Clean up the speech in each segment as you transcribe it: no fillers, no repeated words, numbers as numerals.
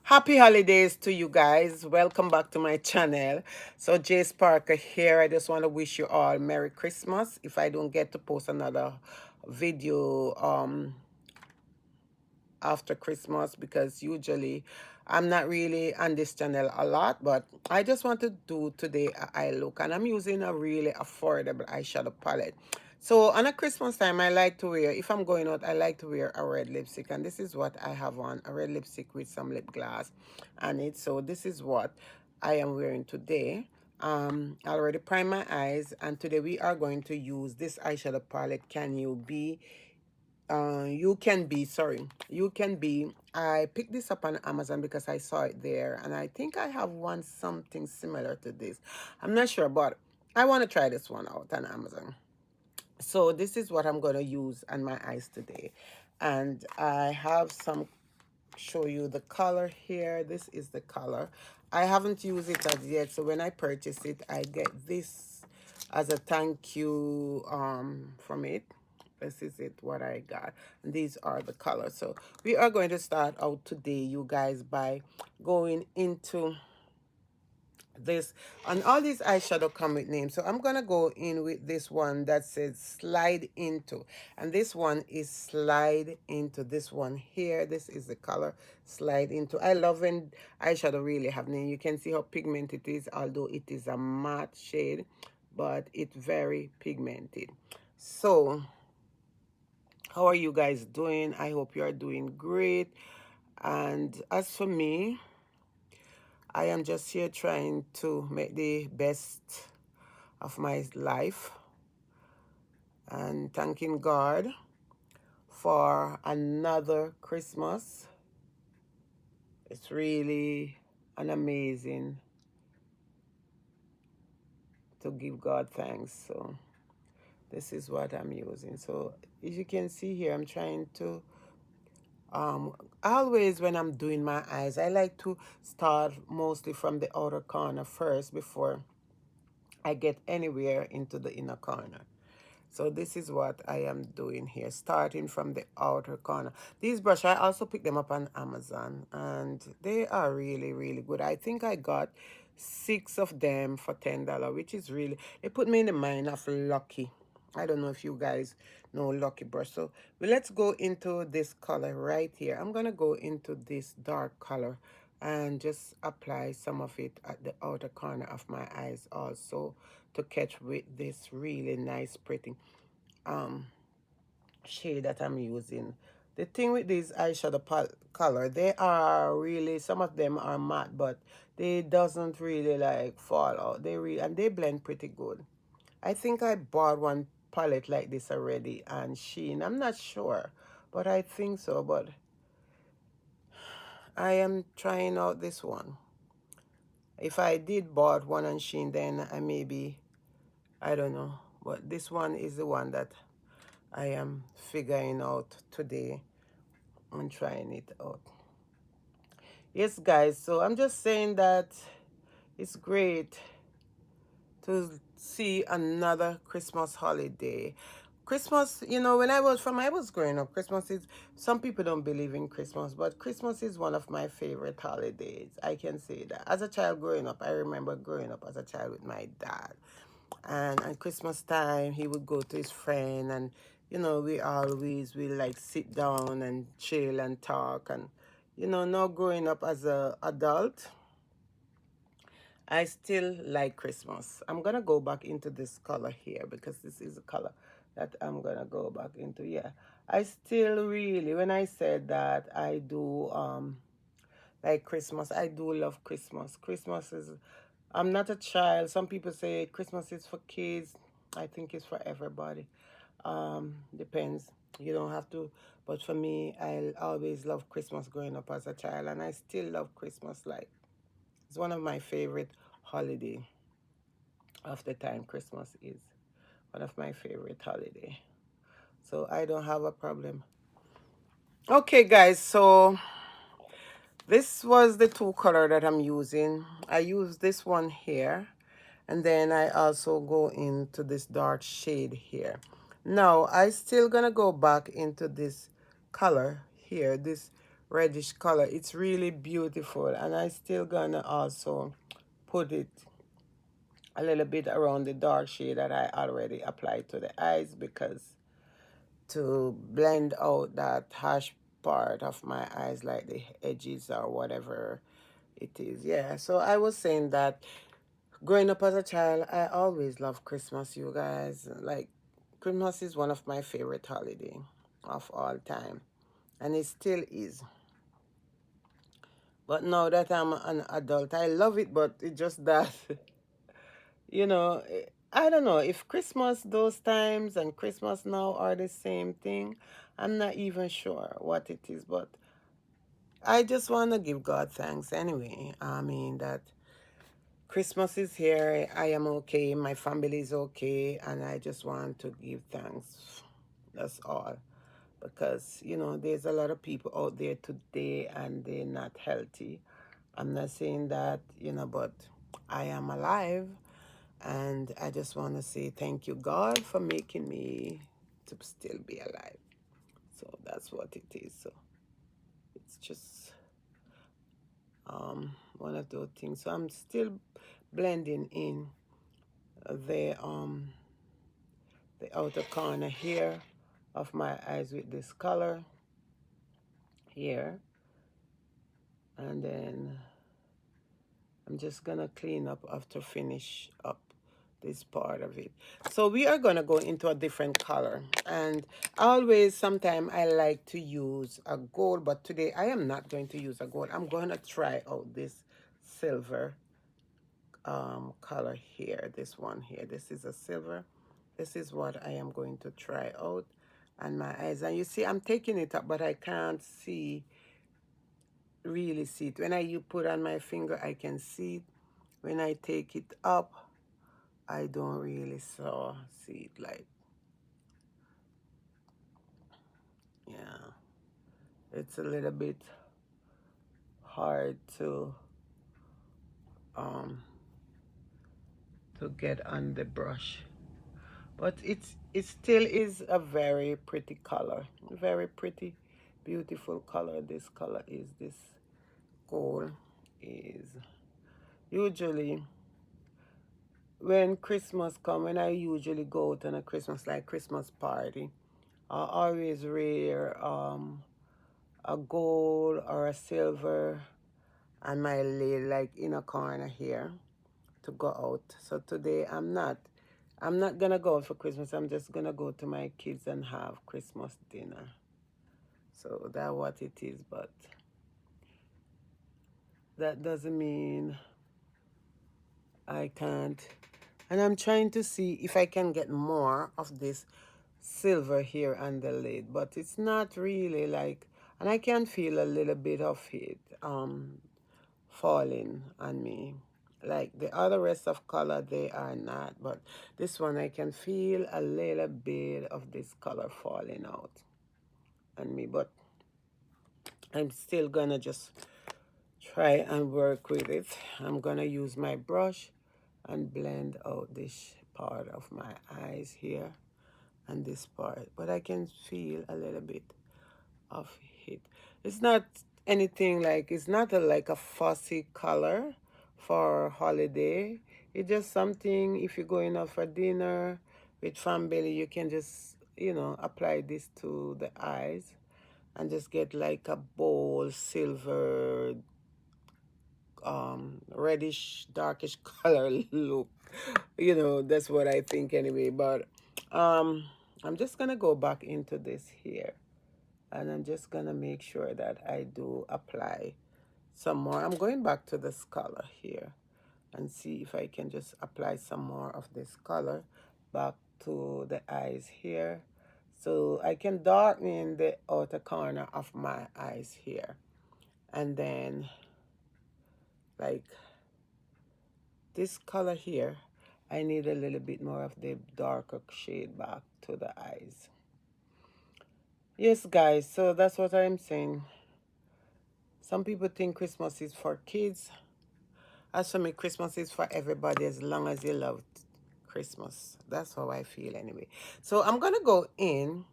Happy holidays to you guys. Welcome back to my channel. So Jace Parker here. I just want to wish you all Merry Christmas. If I don't get to post another video after Christmas, because usually I'm not really on this channel a lot, but I just want to do today a eye look, and I'm using a really affordable eyeshadow palette. So on a Christmas time, I like to wear, if I'm going out, I like to wear a red lipstick, and this is what I have on, a red lipstick with some lip gloss on it. So this is what I am wearing today. I already primed my eyes, and today we are going to use this eyeshadow palette, you can be, sorry, you can be. I picked this up on Amazon because I saw it there, and I think I have one something similar to this. I'm not sure, but I want to try this one out on Amazon. So this is what I'm going to use on my eyes today, and I have some, show you the color here. This is the color. I haven't used it as yet, so when I purchase it, I get this as a thank you from it. This is it, what I got. And these are the colors. So we are going to start out today, you guys, by going into this, and all these eyeshadow come with names. So I'm gonna go in with this one that says slide into, and this one is slide into. This one here, this is the color slide into. I love when eyeshadow really have name. You can see how pigmented it is, although it is a matte shade, but it's very pigmented. So how are you guys doing? I hope you are doing great. And as for me, I am just here trying to make the best of my life and thanking God for another Christmas. It's really an amazing to give God thanks. So this is what I'm using. So as you can see here, I'm trying to always when I'm doing my eyes, I like to start mostly from the outer corner first before I get anywhere into the inner corner. So this is what I am doing here, starting from the outer corner. These brushes, I also picked them up on Amazon, and they are really, really good. I think I got 6 of them for $10, which is really, it put me in the mind of Lucky. I don't know if you guys know Lucky brush. So well, let's go into this color right here. I'm going to go into this dark color and just apply some of it at the outer corner of my eyes also, to catch with this really nice pretty um shade that I'm using. The thing with these eyeshadow color, they are really, some of them are matte, but they doesn't really like fall out. They really, and they blend pretty good. I think I bought one palette like this already on Shein. I'm not sure, but I think so. But I am trying out this one. If I did bought one on Shein, then I maybe, I don't know. But this one is the one that I am figuring out today and trying it out. Yes, guys, so I'm just saying that it's great to see another Christmas holiday. Christmas, you know, when I was growing up, Christmas is, some people don't believe in Christmas, but Christmas is one of my favorite holidays. I can say that. As a child growing up, I remember growing up as a child with my dad. And at Christmas time, he would go to his friend, and, you know, we like sit down and chill and talk. And, you know, now growing up as a adult, I still like Christmas. I'm gonna go back into this color here because this is a color that I'm gonna go back into. Yeah, I still really, when I said that I do like Christmas, I do love Christmas. Christmas is, I'm not a child. Some people say Christmas is for kids. I think it's for everybody. Depends. You don't have to, but for me, I always love Christmas growing up as a child, and I still love Christmas. Like, it's one of my favorite holiday of the time. Christmas is one of my favorite holiday. So I don't have a problem. Okay, guys, so this was the two color that I'm using. I use this one here, and then I also go into this dark shade here. Now I still gonna go back into this color here, this reddish color. It's really beautiful, and I still gonna also put it a little bit around the dark shade that I already applied to the eyes, because to blend out that harsh part of my eyes, like the edges or whatever it is. Yeah, so I was saying that growing up as a child, I always loved Christmas, you guys. Like, Christmas is one of my favorite holiday of all time, and it still is. But now that I'm an adult, I love it, but it's just that, you know, I don't know if Christmas those times and Christmas now are the same thing. I'm not even sure what it is, but I just want to give God thanks anyway. I mean, that Christmas is here, I am okay, my family is okay, and I just want to give thanks. That's all. Because, there's a lot of people out there today and they're not healthy. I'm not saying that, but I am alive, and I just want to say thank you, God, for making me to still be alive. So that's what it is. So it's just one of those things. So I'm still blending in the um the outer corner here of my eyes with this color here, and then I'm just gonna clean up after finish up this part of it. So we are gonna go into a different color, and always sometime I like to use a gold, but today I am not going to use a gold. I'm gonna try out this silver color here. This one here, this is a silver. This is what I am going to try out on my eyes, and you see I'm taking it up, but I can't really see it. When you put on my finger, I can see it. When I take it up, I don't really see it. Like, yeah, it's a little bit hard um to get on the brush, but it still is a very pretty color, very pretty, beautiful color. This color is this gold is usually when Christmas come, when I usually go out on a Christmas party, I always wear a gold or a silver on my lid, like in a corner here, to go out. So today I'm not gonna go out for Christmas. I'm just gonna go to my kids and have Christmas dinner. So that's what it is, but that doesn't mean I can't. And I'm trying to see if I can get more of this silver here on the lid, but it's not really like, and I can feel a little bit of it falling on me. Like the other rest of color, they are not, but this one I can feel a little bit of this color falling out on me, but I'm still gonna just try and work with it. I'm gonna use my brush and blend out this part of my eyes here and this part, but I can feel a little bit of it. It's not anything like, it's not like a fussy color for holiday. It's just something, if you're going out for dinner with family, you can just, apply this to the eyes and just get like a bold silver reddish darkish color look. That's what I think anyway. But I'm just gonna go back into this here, and I'm just gonna make sure that I do apply some more. I'm going back to this color here and see if I can just apply some more of this color back to the eyes here, so I can darken the outer corner of my eyes here. And then, like this color here, I need a little bit more of the darker shade back to the eyes. Yes, guys, so that's what I'm saying. Some people think Christmas is for kids. As for me, Christmas is for everybody, as long as you love Christmas. That's how I feel anyway. So I'm gonna go in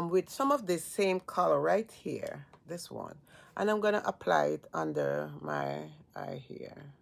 with some of the same color right here. this one. And I'm going to apply it under my eye here.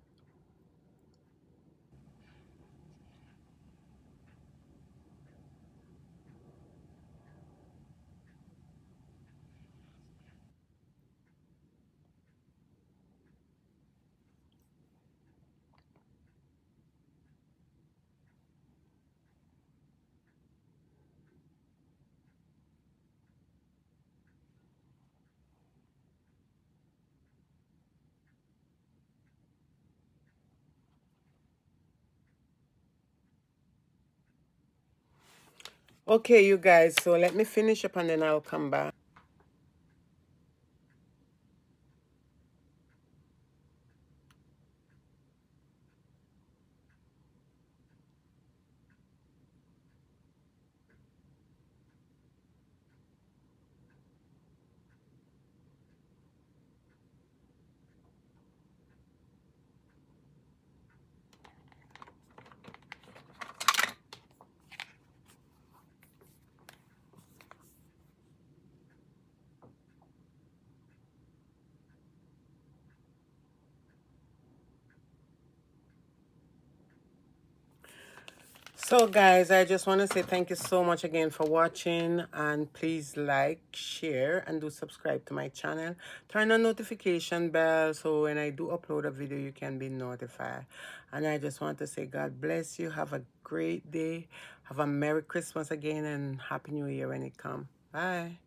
Okay, you guys, so let me finish up and then I'll come back. So guys, I just want to say thank you so much again for watching, and please like, share, and do subscribe to my channel. Turn on notification bell so when I do upload a video you can be notified. And I just want to say God bless you. Have a great day. Have a Merry Christmas again and Happy New Year when it comes. Bye.